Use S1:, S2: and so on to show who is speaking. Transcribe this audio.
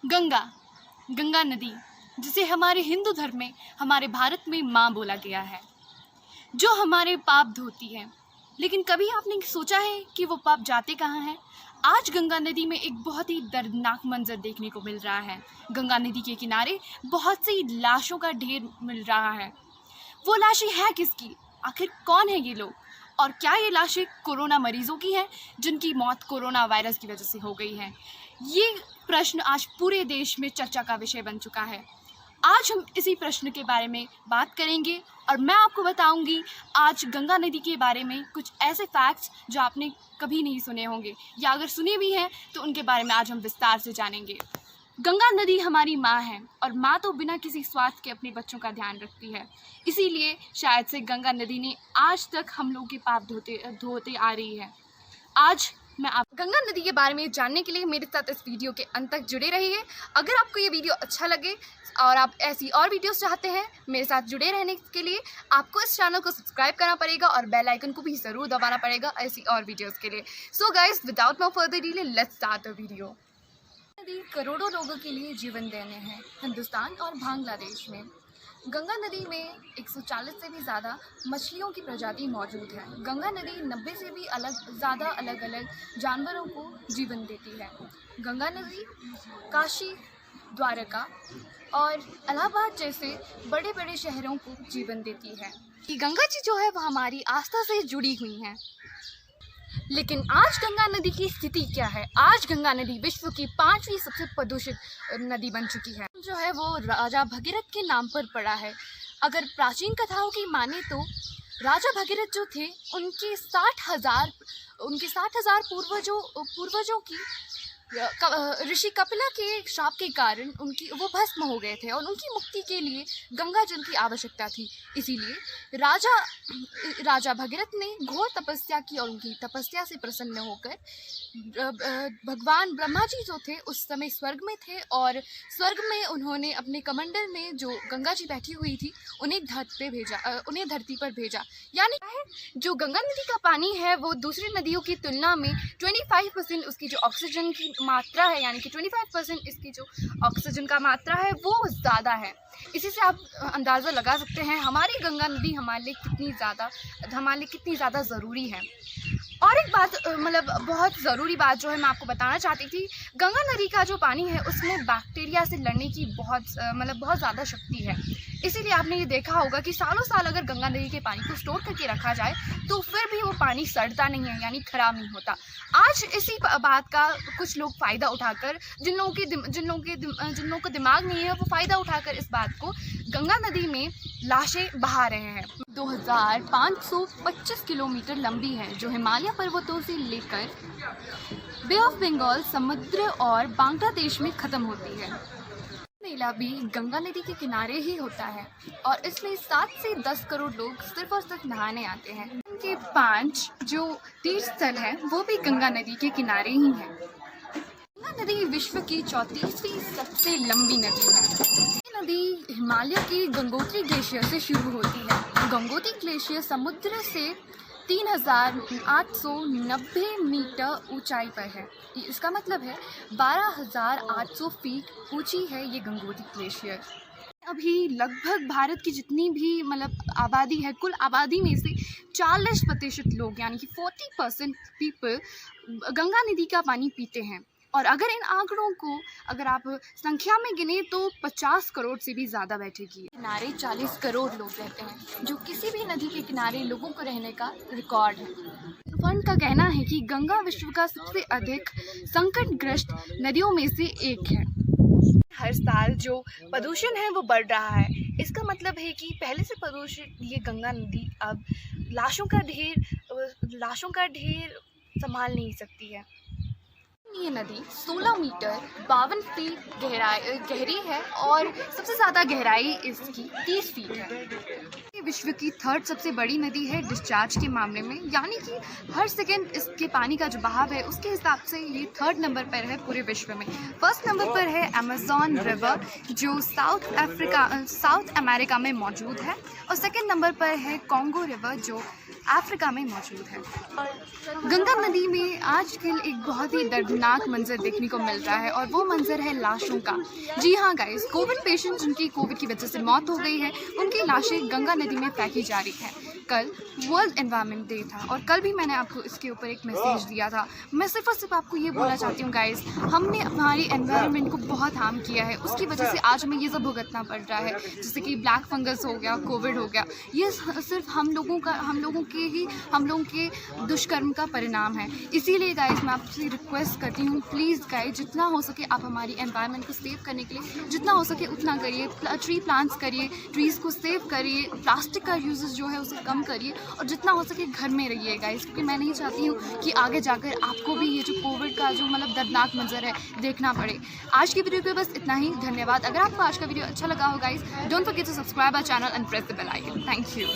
S1: गंगा, गंगा नदी, जिसे हमारे हिंदू धर्म में, हमारे भारत में माँ बोला गया है, जो हमारे पाप धोती है। लेकिन कभी आपने सोचा है कि वो पाप जाते कहाँ हैं? आज गंगा नदी में एक बहुत ही दर्दनाक मंजर देखने को मिल रहा है। गंगा नदी के किनारे बहुत सी लाशों का ढेर मिल रहा है। वो लाशें हैं किसकी? आखिर कौन है ये लोग? और क्या ये लाशें कोरोना मरीजों की हैं जिनकी मौत कोरोना वायरस की वजह से हो गई है? ये प्रश्न आज पूरे देश में चर्चा का विषय बन चुका है। आज हम इसी प्रश्न के बारे में बात करेंगे और मैं आपको बताऊंगी आज गंगा नदी के बारे में कुछ ऐसे फैक्ट्स जो आपने कभी नहीं सुने होंगे, या अगर सुने भी हैं तो उनके बारे में आज हम विस्तार से जानेंगे। गंगा नदी हमारी माँ है और माँ तो बिना किसी स्वार्थ के अपने बच्चों का ध्यान रखती है। इसीलिए शायद से गंगा नदी ने आज तक हम लोगों के पाप धोते आ रही है। आज मैं आप गंगा नदी के बारे में जानने के लिए मेरे साथ इस वीडियो के अंत तक जुड़े रहिए। अगर आपको ये वीडियो अच्छा लगे और आप ऐसी और वीडियोस चाहते हैं मेरे साथ जुड़े रहने के लिए, आपको इस चैनल को सब्सक्राइब करना पड़ेगा और बेल आइकन को भी ज़रूर दबाना पड़ेगा ऐसी और वीडियोस के लिए। So guys, without no further delay, let's start the video. नदी करोड़ों लोगों के लिए जीवन देने हैं हिंदुस्तान और बांग्लादेश में। गंगा नदी में 140 से भी ज़्यादा मछलियों की प्रजाति मौजूद है। गंगा नदी 90 से भी ज़्यादा अलग अलग जानवरों को जीवन देती है। गंगा नदी काशी, द्वारका और इलाहाबाद जैसे बड़े बड़े शहरों को जीवन देती है। कि गंगा जी जो है वह हमारी आस्था से जुड़ी हुई हैं। लेकिन आज गंगा नदी की स्थिति क्या है? आज गंगा नदी विश्व की 5वीं सबसे प्रदूषित नदी बन चुकी है। जो है वो राजा भगीरथ के नाम पर पड़ा है। अगर प्राचीन कथाओं की माने तो राजा भगीरथ जो थे उनके 60,000 पूर्वजों की ऋषि कपिला के श्राप के कारण वो भस्म हो गए थे और उनकी मुक्ति के लिए गंगा जल की आवश्यकता थी। इसीलिए राजा भगीरथ ने घोर तपस्या की और उनकी तपस्या से प्रसन्न होकर भगवान ब्रह्मा जी जो थे उस समय स्वर्ग में थे और स्वर्ग में उन्होंने अपने कमंडल में जो गंगा जी बैठी हुई थी उन्हें धरती पर भेजा। यानी जो गंगा नदी का पानी है वो दूसरी नदियों की तुलना में 25% उसकी जो ऑक्सीजन की मात्रा है, यानी कि 25% इसकी जो ऑक्सीजन का मात्रा है वो ज़्यादा है। इसी से आप अंदाज़ा लगा सकते हैं हमारी गंगा नदी हमारे लिए कितनी ज़्यादा ज़रूरी है। और एक बात बहुत ज़रूरी बात जो है मैं आपको बताना चाहती थी, गंगा नदी का जो पानी है उसमें बैक्टीरिया से लड़ने की बहुत ज़्यादा शक्ति है। इसीलिए आपने ये देखा होगा कि सालों साल अगर गंगा नदी के पानी को स्टोर करके रखा जाए तो फिर भी वो पानी सड़ता नहीं है, यानी ख़राब नहीं होता। आज इसी बात का कुछ लोग फ़ायदा उठाकर, जिन लोगों को दिमाग नहीं है, वो फ़ायदा उठाकर इस बात को गंगा नदी में लाशें बहा रहे हैं। 2525 किलोमीटर लंबी है, जो हिमालय पर्वतों से लेकर बे ऑफ बंगाल समुद्र और बांग्लादेश में ख़त्म होती है। मेला भी गंगा नदी के किनारे ही होता है और इसमें 7 से 10 करोड़ लोग सिर्फ और सिर्फ नहाने आते हैं। इनके 5 जो तीर्थ स्थल हैं वो भी गंगा नदी के किनारे ही हैं। गंगा नदी विश्व की 34वीं सबसे लंबी नदी है। ये नदी हिमालय की गंगोत्री ग्लेशियर से शुरू होती है। गंगोत्री ग्लेशियर समुद्र से 3890 मीटर ऊंचाई पर है। इसका मतलब है 12,800 फीट ऊंची है ये गंगोत्री ग्लेशियर। अभी लगभग भारत की जितनी भी आबादी है, कुल आबादी में से 40% लोग, यानी कि 40% पीपल गंगा नदी का पानी पीते हैं। और अगर इन आंकड़ों को आप संख्या में गिने तो 50 करोड़ से भी ज़्यादा बैठेगी। किनारे 40 करोड़ लोग रहते हैं, जो किसी भी नदी के किनारे लोगों को रहने का रिकॉर्ड है। फंड का कहना है कि गंगा विश्व का सबसे अधिक संकटग्रस्त नदियों में से एक है। हर साल जो प्रदूषण है वो बढ़ रहा है। इसका मतलब है कि पहले से प्रदूषित ये गंगा नदी अब लाशों का ढेर संभाल नहीं सकती है। ये नदी 16 मीटर 52 फीट गहरी है और सबसे ज़्यादा गहराई इसकी 30 फीट है। ये विश्व की 3rd सबसे बड़ी नदी है डिस्चार्ज के मामले में, यानी कि हर सेकेंड इसके पानी का जो बहाव है उसके हिसाब से ये 3rd नंबर पर है पूरे विश्व में। 1st नंबर पर है अमेज़न रिवर जो साउथ अमेरिका में मौजूद है और 2nd नंबर पर है कॉन्गो रिवर जो अफ्रीका में मौजूद है। गंगा नदी में आजकल एक बहुत ही दर्दनाक मंजर देखने को मिल रहा है और वो मंजर है लाशों का। जी हाँ गाइस, कोविड पेशेंट जिनकी कोविड की वजह से मौत हो गई है उनकी लाशें गंगा नदी में फेंकी जा रही हैं। कल वर्ल्ड एनवायरनमेंट डे था और कल भी मैंने आपको इसके ऊपर एक मैसेज दिया था। मैं सिर्फ और सिर्फ आपको ये बोलना चाहती हूँ गाइस, हमने हमारी एनवायरनमेंट को बहुत हार्म किया है, उसकी वजह से आज हमें ये सब भुगतना पड़ रहा है, जैसे कि ब्लैक फंगस हो गया, कोविड हो गया। ये सिर्फ हम लोगों के दुष्कर्म का परिणाम है। इसीलिए गाइस मैं आपसे रिक्वेस्ट करती हूँ, प्लीज़ गाइस जितना हो सके आप हमारी एनवायरनमेंट को सेव करने के लिए जितना हो सके उतना करिए। ट्री प्लांट्स करिए, ट्रीज़ को सेव करिए, प्लास्टिक का यूजेस जो है उसे कम करिए और जितना हो सके घर में रहिए गाइस, क्योंकि मैं नहीं चाहती हूँ कि आगे जाकर आपको भी ये जो कोविड का जो मतलब दर्दनाक मंजर है देखना पड़े। आज की वीडियो पे बस इतना ही। धन्यवाद। अगर आपको आज का वीडियो अच्छा लगा हो guys, don't forget to subscribe our channel and press the bell icon. Thank you.